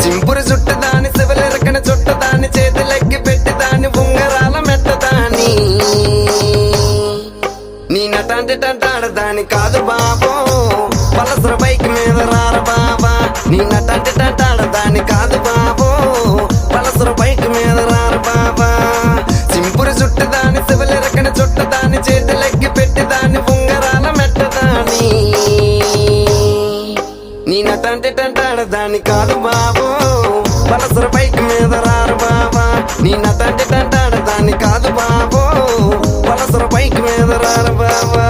సింపురు చుట్టదాని శివలెరకన చుట్టదాని చేతులెక్కి పెట్టిదాని ఉంగరాల మెట్టదాని నీ నటాంటి టంటాడదాని కాదు బాబో పలసర బైక్ మీద రార బాబా నీ నటాంటి టంటాడదాని కాదు బాబో పలసర బైక్ మీద రార బాబా సింపురు చుట్టదాని శివలెరకన చుట్టదాని చేతులెక్కి పెట్టిదాని ఉంగరాల మెట్టదాని నీ నటాంటి టంటాడదాని కాదు బాబో పలసర బైక్ మీద రారు బాబా నీ నటాంటి టంటాడదాని కాదు బాబో పలసర బైక్ మీద రారు బాబా